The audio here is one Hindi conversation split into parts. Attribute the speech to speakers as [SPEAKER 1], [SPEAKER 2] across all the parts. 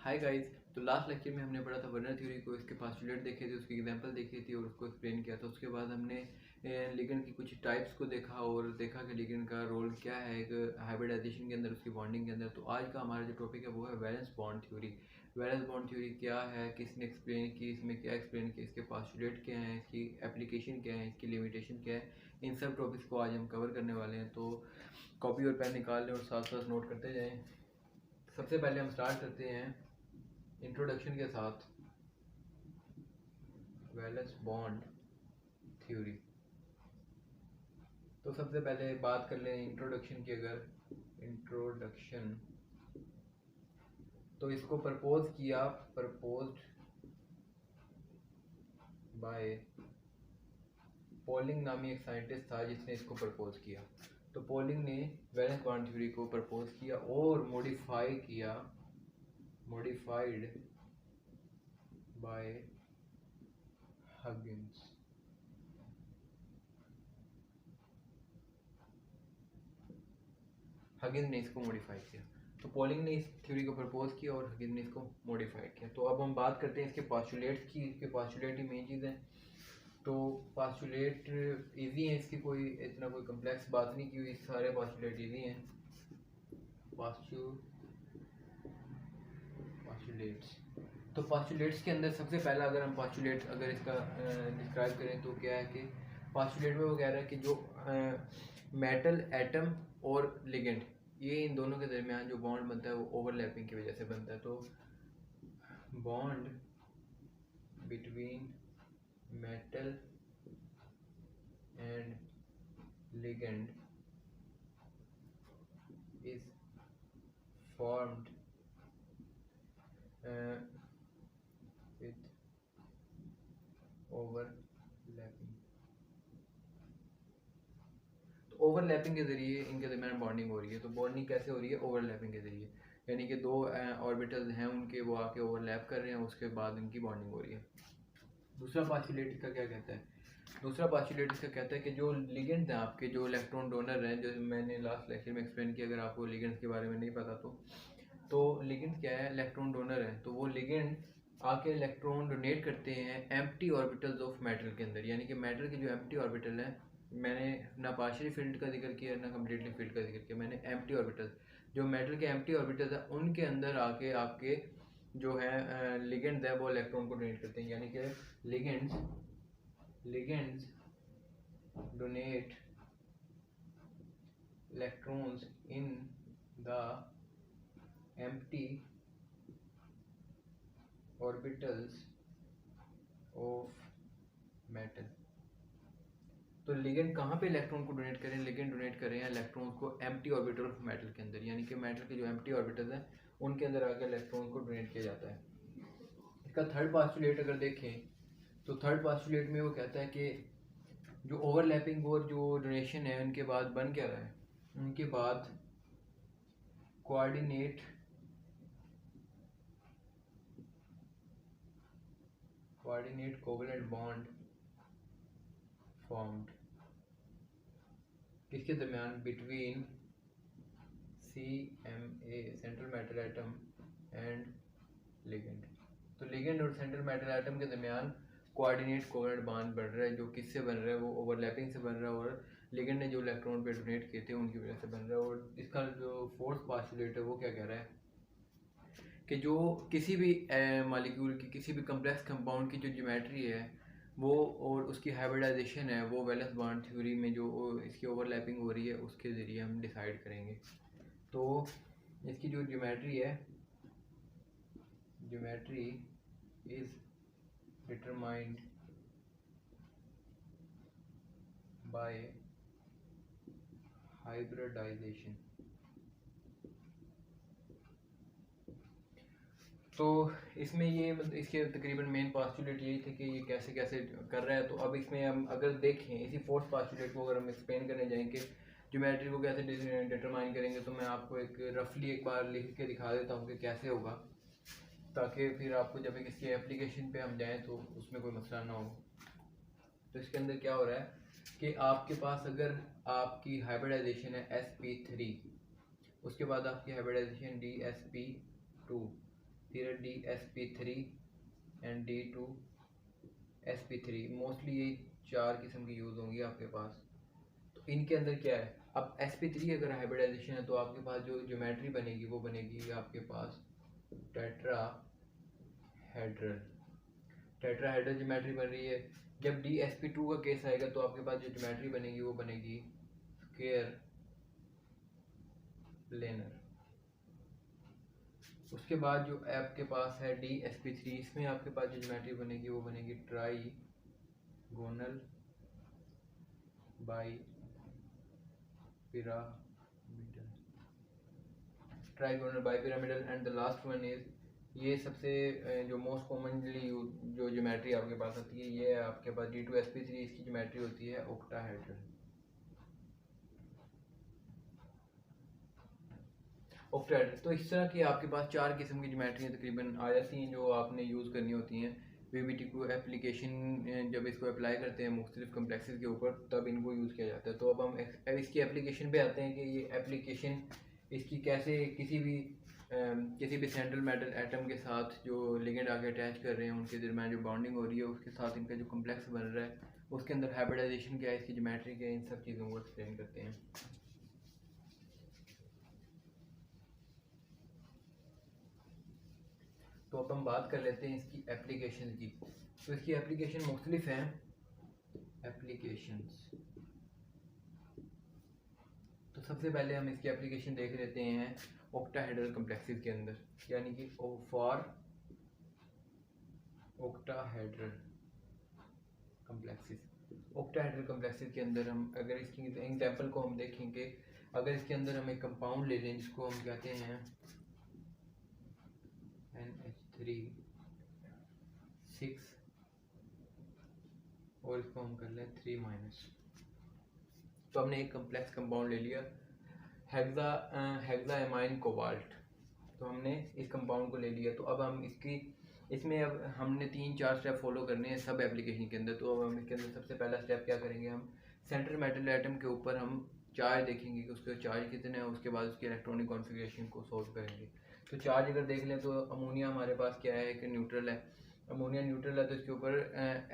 [SPEAKER 1] Hi guys. तो लास्ट लेक्चर में हमने पढ़ा था वर्नर थ्योरी को, इसके पास्टुलेट देखे थे, उसकी एग्जांपल देखी थी और उसको एक्सप्लेन किया था। उसके बाद हमने लिगेंड की कुछ टाइप्स को देखा और देखा कि लिगेंड का रोल क्या है एक हाइब्रिडाइजेशन के अंदर, उसकी बॉन्डिंग के अंदर। तो आज का हमारा जो टॉपिक है वो है valence bond theory. Valence bond theory क्या है, किसने एक्सप्लेन की, इसमें क्या एक्सप्लेन किया, इसके पास्टुलेट क्या है, इसकी एप्लीकेशन क्या है, इसकी लिमिटेशन क्या है, इन सब टॉपिक्स को आज हम कवर करने वाले हैं। तो कॉपी और पेन निकाल लें और साथ साथ नोट करते जाएँ। सबसे पहले हम स्टार्ट करते हैं इंट्रोडक्शन के साथ वैलेंस बॉन्ड थ्योरी। तो सबसे पहले बात कर लें इंट्रोडक्शन की। अगर इंट्रोडक्शन, तो इसको प्रपोज्ड बाय पॉलिंग नामी एक साइंटिस्ट था जिसने इसको प्रपोज किया। तो पॉलिंग ने वैलेंस बॉन्ड थ्योरी को प्रपोज किया और मॉडिफाइड बाय हगिंस। हगिंस ने इसको मॉडिफाई किया। तो पॉलिंग ने इस थ्योरी को प्रपोज किया और हगिंस ने इसको मॉडिफाई किया। तो अब हम बात करते हैं इसके पास्टुलेट्स की। इसके पास्टुलेट ही मेन चीज़ है। तो पास्टुलेट इजी है, इसकी कोई इतना कोई कम्प्लेक्स बात नहीं की हुई, सारे पास्टुलेट इजी हैं। पास्टुलेट्स, तो पास्टुलेट्स के अंदर सबसे पहला अगर हम पास्टुलेट अगर इसका डिस्क्राइब करें तो क्या है कि पास्टुलेट में वो कह रहा है कि जो मेटल एटम और लिगेंड, ये इन दोनों के दरमियान जो बॉन्ड बनता है वो ओवरलैपिंग की वजह से बनता है। तो bond between metal and ligand is formed with overlapping। तो ओवरलैपिंग के ज़रिए इनके दरमियान बॉन्डिंग हो रही है। तो बॉन्डिंग कैसे हो रही है? ओवरलैपिंग के ज़रिए, यानी कि दो ऑर्बिटल्स हैं उनके, वो आके ओवरलैप कर रहे हैं, उसके बाद इनकी बॉन्डिंग हो रही है। दूसरा पास्टुलेट इसका क्या कहता है? दूसरा पास्टुलेट इसका कहता है कि जो लिगेंड हैं आपके, जो इलेक्ट्रॉन डोनर हैं, जो मैंने लास्ट लेक्चर में एक्सप्लेन किया, अगर आपको लिगेंड्स के बारे में नहीं पता तो लिगेंड क्या है? इलेक्ट्रॉन डोनर है। तो वो लिगेंड आके इलेक्ट्रॉन डोनेट करते हैं एम्प्टी ऑर्बिटल्स ऑफ मेटल के अंदर, यानी कि मेटल के जो एम्प्टी ऑर्बिटल हैं, मैंने ना पार्शियली फील्ड का जिक्र किया ना कम्प्लीटली फील्ड का जिक्र किया, मैंने एम्प्टी ऑर्बिटल, जो मेटल के एम्प्टी ऑर्बिटल्स हैं उनके अंदर आके आपके जो है लिगेंड्स है वो इलेक्ट्रॉन को डोनेट करते हैं, यानी कि ligands donate electrons in the empty orbitals of metal। तो लिगेंड कहाँ पे इलेक्ट्रॉन को डोनेट करें? लिगेंड डोनेट कर रहे हैं इलेक्ट्रॉन को एम्प्टी ऑर्बिटल ऑफ मेटल के अंदर, यानी कि मेटल के जो एम्प्टी ऑर्बिटल्स हैं उनके अंदर आकर इलेक्ट्रॉन को डोनेट किया जाता है। इसका थर्ड पास्टुलेट अगर देखें तो थर्ड पास्टुलेट में वो कहता है कि जो ओवरलैपिंग और जो डोनेशन है उनके बाद बन क्या रहा है? उनके बाद कोऑर्डिनेट कोवेलेंट बॉन्ड फॉर्म्ड किसके दरमियान? Between CMA central metal atom and ligand. तो लिगेंड और सेंट्रल मेटल एटम के दरमियान कोऑर्डिनेट कोवेलेंट बॉन्ड बन रहा है, जो किससे बन रहा है? वो ओवरलैपिंग से बन रहा है और लिगेंड ने जो इलेक्ट्रॉन पे डोनेट किए थे उनकी वजह से बन रहा है। और इसका जो फोर्थ पास्टुलेट है वो क्या कह रहा है कि जो किसी भी मॉलिक्यूल की, किसी भी कम्प्लेक्स कंपाउंड की जो ज्योमेट्री है वो और उसकी हाइब्रिडाइजेशन है वो वैलेंस बॉन्ड थ्योरी में जो इसकी ओवरलैपिंग हो रही है उसके ज़रिए हम डिसाइड करेंगे। तो इसकी जो ज्योमेट्री है, geometry is determined by hybridization. तो इसमें ये मतलब इसके तकरीबन मेन पास्टुलेट यही थे कि ये कैसे कैसे कर रहा है। तो अब इसमें हम अगर देखें इसी फोर्थ पास्टुलेट को अगर हम एक्सप्लेन करने जाएंगे ज्योमेट्री को कैसे डिटरमाइन करेंगे, तो मैं आपको एक रफली एक बार लिख के दिखा देता हूँ कि कैसे होगा, ताकि फिर आपको जब इसकी एप्लीकेशन पे हम जाएँ तो उसमें कोई मसला ना हो। तो इसके अंदर क्या हो रहा है कि आपके पास अगर आपकी हाइब्रिडाइजेशन है sp3, उसके बाद आपकी हाइब्रिडाइजेशन dsp2, फिर DsP3 एंड D2sp3। मोस्टली ये 4 किस्म की यूज़ होंगी आपके पास। तो इनके अंदर क्या है, अब sp3 अगर हाइब्रिडाइजेशन है तो आपके पास जो ज्योमेट्री बनेगी वो बनेगी आपके पास टेट्राहेड्रल ज्योमेट्री बन रही है। जब DsP2 का केस आएगा तो आपके पास जो ज्योमेट्री बनेगी वो बनेगी स्क्वायर प्लेनर। उसके बाद जो आपके पास है DsP3, इसमें आपके पास जो ज्योमेट्री बनेगी वो बनेगी trigonal bi pyramidal and the last one is, ये सबसे जो मोस्ट कॉमनली जो ज्योमेट्री आपके पास आती है ये है आपके पास D2sp3, इसकी ज्योमेट्री होती है ऑक्टाहेड्रल। तो इस तरह की आपके पास 4 किस्म की ज्योमेट्री तकरीबन आ जाती हैं जो आपने यूज़ करनी होती हैं VBT को एप्लीकेशन। जब इसको अप्लाई करते हैं मुख्तलिफ कम्प्लेक्सेस के ऊपर तब इनको यूज़ किया जाता है। तो अब हम इसकी एप्लीकेशन पे आते हैं कि ये एप्लीकेशन इसकी कैसे किसी भी सेंट्रल मेटल एटम के साथ जो लिगेंड आगे अटैच कर रहे हैं उनके दरमियान जो बॉन्डिंग हो रही है उसके साथ इनका जो कम्प्लेक्स बन रहा है उसके अंदर हाइब्रिडाइजेशन क्या है, इसकी ज्योमेट्री क्या है, इन सब चीज़ों को एक्सप्लेन करते हैं। तो अब हम बात कर लेते हैं इसकी एप्लीकेशन की। तो इसकी एप्लीकेशन मुख्तलिफ हैं एप्लीकेशंस। तो सबसे पहले हम इसकी एप्लीकेशन देख लेते हैं ऑक्टाहेड्रल कम्प्लेक्सेस के अंदर, यानी कि for octahedral complexes. Octahedral complexes के अंदर हम अगर इसकी एग्जांपल को हम देखेंगे, अगर इसके अंदर हम एक कंपाउंड ले लें जिसको हम कहते हैं NH3 6 और इसको हम कर लें 3-। तो हमने एक कम्प्लेक्स कंपाउंड ले लिया हेक्साएमाइन कोबाल्ट। तो हमने इस कंपाउंड को ले लिया। तो अब हम इसमें अब हमने 3-4 स्टेप फॉलो करने हैं सब एप्लीकेशन के अंदर। तो अब हम इसके अंदर सबसे पहला स्टेप क्या करेंगे, हम सेंट्रल मेटल एटम के ऊपर हम चार्ज देखेंगे कि उसके चार्ज कितने हैं, उसके बाद उसकी इलेक्ट्रॉनिक कॉन्फ़िगरेशन को सॉल्व करेंगे। तो चार्ज अगर देख लें तो अमोनिया हमारे पास क्या है कि न्यूट्रल है। अमोनिया न्यूट्रल है तो इसके ऊपर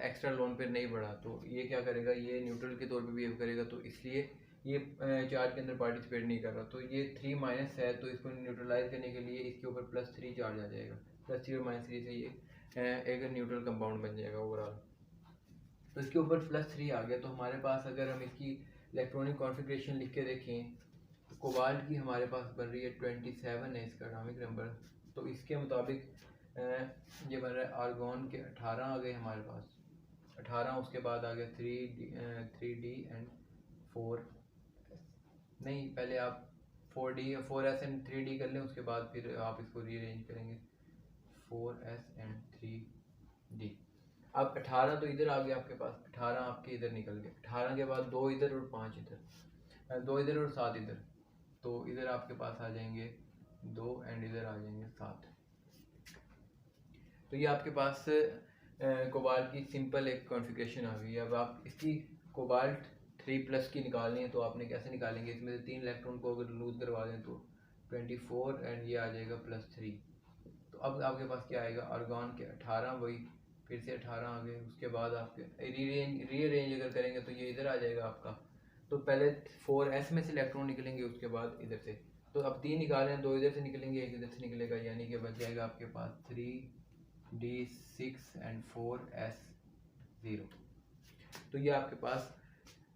[SPEAKER 1] एक्स्ट्रा लोन पेयर नहीं बढ़ा, तो ये क्या करेगा, ये न्यूट्रल के तौर पे बिहेव करेगा, तो इसलिए ये चार्ज के अंदर पार्टिसिपेट नहीं कर रहा। तो ये 3- है, तो इसको न्यूट्रलाइज करने के लिए इसके ऊपर +3 चार्ज आ जाएगा। +3 और -3 से ये एक न्यूट्रल कंपाउंड बन जाएगा ओवरऑल। तो इसके ऊपर +3 आ गया। तो हमारे पास अगर हम इसकी इलेक्ट्रॉनिक कॉन्फ़िगरेशन लिख के देखें तो कोबाल्ट की हमारे पास बन रही है 27 है इसका एटॉमिक नंबर। तो इसके मुताबिक ये बन रहा है आर्गॉन के 18 आ गए हमारे पास 18। उसके बाद आ गया 3D एंड 4 नहीं, पहले आप 4S एंड 3D कर लें, उसके बाद फिर आप इसको रीअरेंज करेंगे 4S एंड 3D। अब 18 तो इधर आ गया आपके पास, 18 आपके इधर निकल गए। 18 के बाद 2 इधर और 5 इधर, 2 इधर और 7 इधर। तो इधर आपके पास आ जाएंगे 2 एंड इधर आ जाएंगे 7। तो ये आपके पास कोबाल्ट की सिंपल एक कॉन्फ़िगरेशन आ गई है। अब आप इसकी कोबाल्ट 3+ की निकालनी है तो आपने कैसे निकालेंगे, इसमें से 3 इलेक्ट्रॉन को अगर लूज करवा दें तो 24 एंड ये आ जाएगा +3। तो अब आपके पास क्या आएगा, आर्गॉन के 18, वही फिर से 18 आ गए। उसके बाद आपके रीअरेंज अगर करेंगे तो ये इधर आ जाएगा आपका। तो पहले 4S में से इलेक्ट्रॉन निकलेंगे, उसके बाद इधर से। तो अब 3 निकालें, 2 इधर से निकलेंगे, 1 इधर से निकलेगा, यानी कि बच जाएगा आपके पास 3D6 एंड 4S0। तो ये आपके पास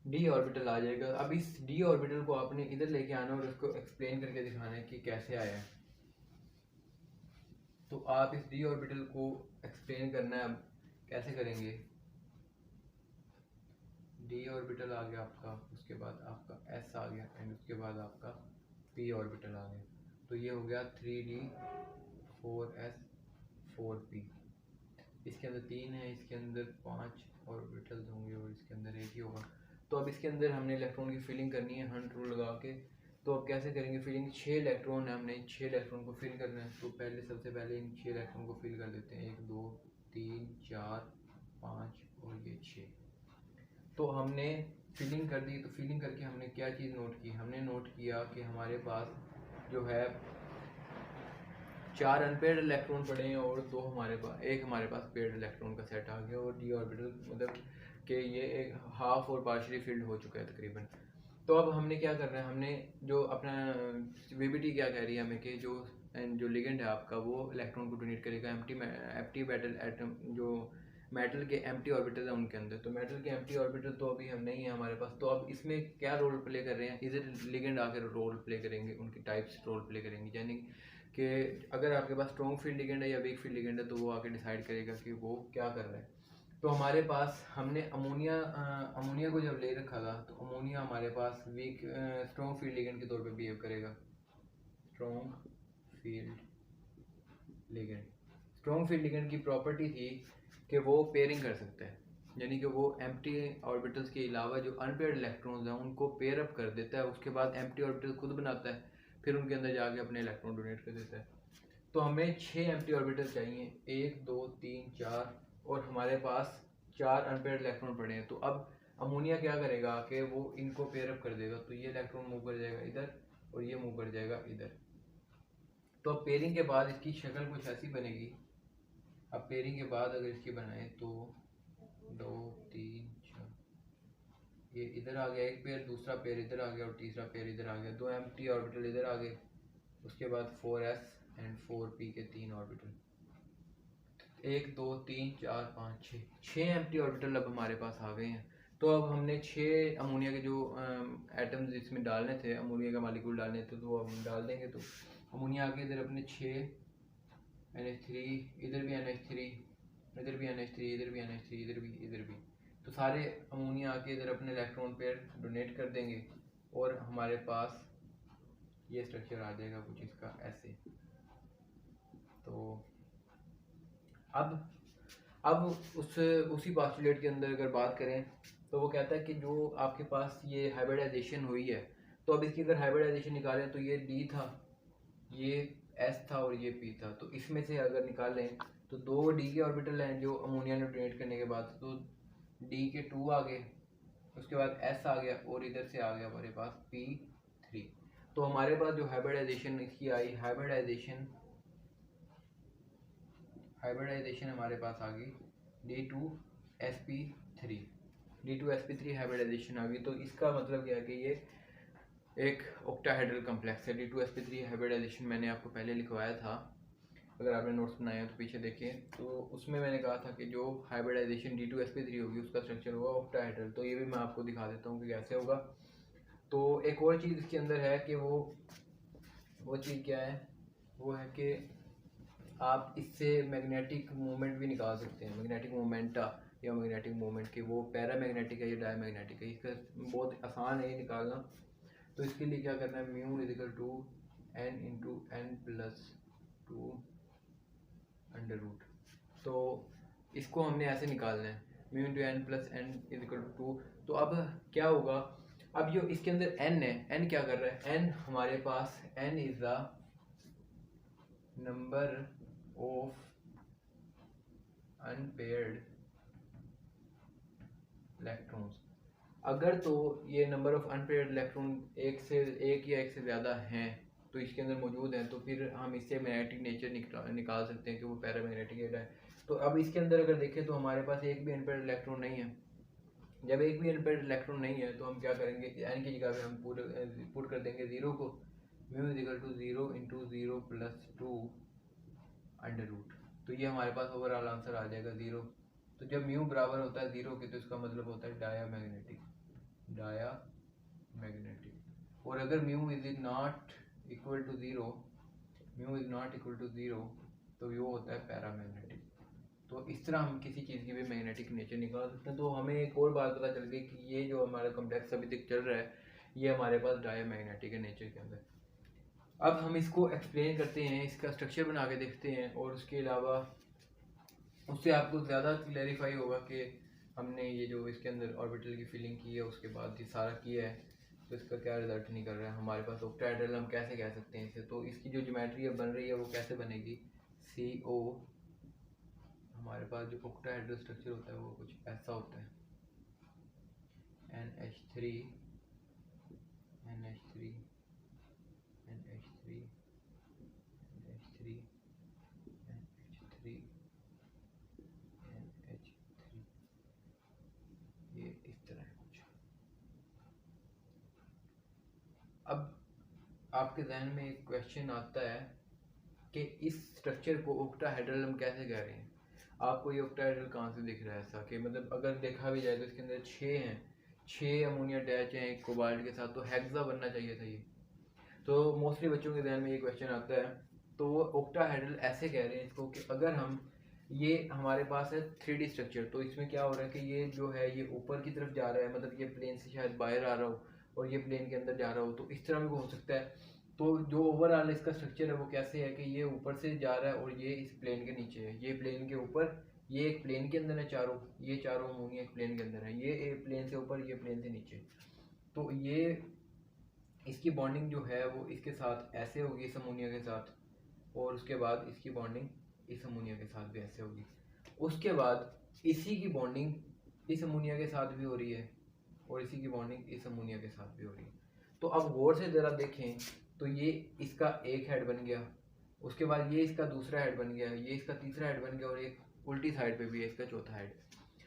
[SPEAKER 1] D ऑर्बिटल आ जाएगा। अब इस D ऑर्बिटल को आपने इधर लेके आना और उसको एक्सप्लेन करके दिखाना है कि कैसे आया है। तो आप इस D ऑर्बिटल को एक्सप्लेन करना है, अब कैसे करेंगे। D ऑर्बिटल आ गया आपका, उसके बाद आपका S आ गया एंड उसके बाद आपका P ऑर्बिटल आ गया। तो ये हो गया 3D 4S 4P। इसके अंदर 3 है, इसके अंदर 5 ऑर्बिटल्स होंगे और इसके अंदर 1 ही होगा। तो अब इसके अंदर हमने इलेक्ट्रॉन की फिलिंग करनी है हंट रूल लगा के। तो अब कैसे करेंगे फिलिंग, 6 इलेक्ट्रॉन है, हमने 6 इलेक्ट्रॉन को फिल करना है। तो सबसे पहले इन 6 इलेक्ट्रॉन को फिल कर देते हैं, 1 2 3 4 5 और ये 6। तो हमने फिलिंग कर दी। तो फिलिंग करके हमने क्या चीज़ नोट की, हमने नोट किया कि हमारे पास जो है 4 अनपेयर्ड इलेक्ट्रॉन पड़े हैं और दो हमारे पास, एक हमारे पास पेयर्ड इलेक्ट्रॉन का सेट आ गया और डी ऑर्बिटल मतलब कि ये एक हाफ और पार्शली फिल्ड हो चुका है तकरीबन। तो अब हमने क्या करना है, हमने जो अपना वीबीटी क्या कह रही है हमें कि जो लिगेंड है आपका वो इलेक्ट्रॉन को डोनेट करेगा एम्प्टी मेटल एटम, जो मेटल के एम्प्टी ऑर्बिटल है उनके अंदर। तो मेटल के एम्प्टी ऑर्बिटल तो अभी हम नहीं है हमारे पास, तो अब इसमें क्या रोल प्ले कर रहे हैं, इधर लिगेंड आकर रोल प्ले करेंगे, उनकी टाइप्स रोल प्ले करेंगे। यानी कि अगर आपके पास स्ट्रॉन्ग फील्ड लिगेंड है या वीक फील्ड लिगेंड है तो वो आके डिसाइड करेगा कि वो क्या कर रहा है। तो हमारे पास हमने अमोनिया को जब ले रखा था तो अमोनिया हमारे पास वीक स्ट्रॉन्ग फील्ड लिगेंड के तौर पे बिहेव करेगा। Strong field ligand, strong field ligand की प्रॉपर्टी थी कि वो पेयरिंग कर सकता है, यानी कि वो एम्प्टी ऑर्बिटल्स के अलावा जो अनपेयर्ड इलेक्ट्रॉन्स हैं उनको पेयर अप कर देता है, उसके बाद एम्प्टी ऑर्बिटल खुद बनाता है, फिर उनके अंदर जाके अपने इलेक्ट्रॉन डोनेट कर देता है। तो हमें 6 एम्प्टी ऑर्बिटल चाहिए, 1 2 3 4, और हमारे पास 4 अनपेयर्ड इलेक्ट्रॉन पड़े हैं। तो अब अमोनिया क्या करेगा कि वो इनको पेयर अप कर देगा, तो ये इलेक्ट्रॉन मूव कर जाएगा इधर और ये मूव कर जाएगा इधर। तो अब पेयरिंग के बाद इसकी शक्ल कुछ ऐसी बनेगी। अब पेयरिंग के बाद अगर इसकी बनाए तो 2 3 4, ये इधर आ गया एक पेयर, दूसरा पेयर इधर आ गया और तीसरा पेयर इधर आ गया, 2 एम्प्टी ऑर्बिटल इधर आ गए। उसके बाद 4s एंड 4p के 3 ऑर्बिटल, 1 2 3 4 5 6 एम्प्टी ऑर्बिटल अब हमारे पास आ गए हैं। तो अब हमने 6 अमोनिया के जो एटम्स इसमें डालने थे, अमोनिया का मालिक्यूल डालने थे, तो अब हम डाल देंगे। तो अमोनिया आगे इधर अपने 6 NH3, इधर भी NH3, इधर भी NH3, इधर भी NH3, इधर भी, तो सारे अमोनिया आके इधर अपने इलेक्ट्रॉन पेयर डोनेट कर देंगे और हमारे पास ये स्ट्रक्चर आ जाएगा कुछ इसका ऐसे। तो अब उसी पॉस्टुलेट के अंदर अगर बात करें तो वो कहता है कि जो आपके पास ये हाइब्रिडाइजेशन हुई है, तो अब इसकी अगर हाइब्रिडाइजेशन निकालें तो ये D था, ये S था और ये P था। तो इसमें से अगर निकालें तो 2 D के ऑर्बिटल हैं जो अमोनिया ने डोनेट करने के बाद, तो D के 2 आ गए, उसके बाद S आ गया और इधर से आ गया हमारे पास P3। तो हमारे पास जो हाइब्रिडाइजेशन इसकी आई, हाइब्रिडाइजेशन हमारे पास आ गई D2sp3, D2sp3 हाइब्रिडाइजेशन आ गई। तो इसका मतलब क्या है कि ये एक ऑक्टाहेड्रल कम्प्लेक्स है। D2sp3 हाइब्रिडाइजेशन मैंने आपको पहले लिखवाया था, अगर आपने नोट्स बनाए हैं तो पीछे देखें, तो उसमें मैंने कहा था कि जो हाइब्रिडाइजेशन D2sp3 होगी उसका स्ट्रक्चर होगा ऑक्टाहेड्रल। तो ये भी मैं आपको दिखा देता हूँ कि कैसे होगा। तो एक और चीज़ इसके अंदर है कि वो चीज़ क्या है, वो है कि आप इससे मैग्नेटिक मूवमेंट भी निकाल सकते हैं, मैग्नेटिक मूवमेंटा या मैग्नेटिक मूवमेंट के, वो पैरामैग्नेटिक है या डायमैग्नेटिक है, इसका बहुत आसान है ये निकालना। तो इसके लिए क्या करना है, mu is equal to n into n plus 2 under root. तो इसको हमने ऐसे निकालना है, mu into n plus n is equal to 2। तो अब क्या होगा, अब जो इसके अंदर n है, n क्या कर रहा है, n हमारे पास n is the number of unpaired electrons. अगर तो ये नंबर ऑफ अनपेयर्ड इलेक्ट्रॉन एक या एक से ज़्यादा हैं तो इसके अंदर मौजूद हैं, तो फिर हम इससे मैग्नेटिक नेचर निकाल सकते हैं कि वो पैरामैग्नेटिक है। तो अब इसके अंदर अगर देखें तो हमारे पास एक भी अनपेयर्ड इलेक्ट्रॉन नहीं है। जब एक भी अनपेयर्ड इलेक्ट्रॉन नहीं है तो हम क्या करेंगे, एन की जगह पे हम पुट कर देंगे 0 को, mu is equal to 0 into 0 plus 2 under root. तो ये हमारे पास ओवरऑल आंसर आ जाएगा 0। तो जब म्यू बराबर होता है 0 के तो इसका मतलब होता है डायामैग्नेटिक। और अगर mu is not equal to 0, mu is not equal to 0, तो वो होता है पैरामैग्नेटिक। तो इस तरह हम किसी चीज़ की भी मैग्नेटिक नेचर निकाल सकते हैं। तो हमें एक और बात पता चल गई कि ये जो हमारा कॉम्प्लेक्स अभी तक चल रहा है ये हमारे पास डायामैग्नेटिक है नेचर के अंदर। अब हम इसको एक्सप्लेन करते हैं, इसका स्ट्रक्चर बना के देखते हैं, और उसके अलावा उससे आपको ज़्यादा क्लैरिफाई होगा कि हमने ये जो इसके अंदर ऑर्बिटल की फिलिंग की है उसके बाद ये सारा किया है तो इसका क्या रिजल्ट निकल रहा है। हमारे पास ऑक्टाहेड्रल हम कैसे कह सकते हैं इसे, तो इसकी जो ज्योमेट्री अब बन रही है वो कैसे बनेगी, CO, हमारे पास जो ऑक्टाहेड्रल स्ट्रक्चर होता है वो कुछ ऐसा होता है, NH3 NH3 NH3 NH3 आपके जहन में एक क्वेश्चन आता है कि इस स्ट्रक्चर को ऑक्टाहेड्रल हम कैसे कह रहे हैं। आपको ये ऑक्टाहेड्रल कहाँ से दिख रहा है ऐसा कि मतलब अगर देखा भी जाए तो इसके अंदर 6 हैं, 6 अमोनिया अटैच हैं एक कोबाल्ट के साथ, तो हेक्सा बनना चाहिए था ये। तो मोस्टली बच्चों के ध्यान में ये क्वेश्चन आता है, तो वो ऑक्टाहेड्रल ऐसे कह रहे हैं इसको कि अगर हम ये हमारे पास है 3D स्ट्रक्चर, तो इसमें क्या हो रहा है कि ये जो है ये ऊपर की तरफ जा रहा है, मतलब ये प्लेन से शायद बाहर आ रहा हो और ये प्लेन के अंदर जा रहा हो, तो इस तरह भी हो सकता है। तो जो ओवरऑल इसका स्ट्रक्चर है वो कैसे है कि ये ऊपर से जा रहा है और ये इस प्लेन के नीचे है, ये प्लेन के ऊपर, ये एक प्लेन के अंदर है चारों, ये चारों अमोनिया एक प्लेन के अंदर है, ये एक प्लेन से ऊपर, ये प्लेन से नीचे। तो ये इसकी बॉन्डिंग जो है वो इसके साथ ऐसे होगी इस अमोनिया के साथ, और उसके बाद इसकी बॉन्डिंग इस अमोनिया के साथ भी ऐसे होगी। उसके बाद इसी की बॉन्डिंग इस अमोनिया के साथ भी हो रही है और इसी की बॉन्डिंग इस अमोनिया के साथ भी हो रही है। तो अब गौर से ज़रा देखें तो ये इसका एक हेड बन गया, उसके बाद ये इसका दूसरा हेड बन गया, ये इसका तीसरा हेड बन गया, और एक उल्टी साइड पे भी है इसका चौथा हेड।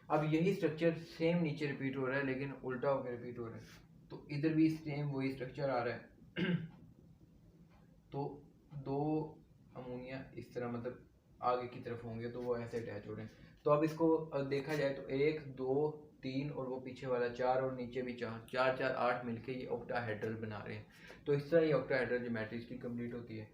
[SPEAKER 1] अब यही स्ट्रक्चर सेम नीचे रिपीट हो रहा है लेकिन उल्टा होकर रिपीट हो रहा है, तो इधर भी सेम वही स्ट्रक्चर आ रहा है। तो दो अमोनिया इस तरह मतलब आगे की तरफ होंगे तो वो ऐसे अटैच हो रहे हैं। तो अब इसको देखा जाए तो 1 2 3 और वो पीछे वाला 4 और नीचे भी 4 4 4 8 मिलके ये ऑक्टाहेड्रल बना रहे हैं। तो इस तरह ये ऑक्टाहेड्रल ज्योमेट्री इसकी कंप्लीट होती है।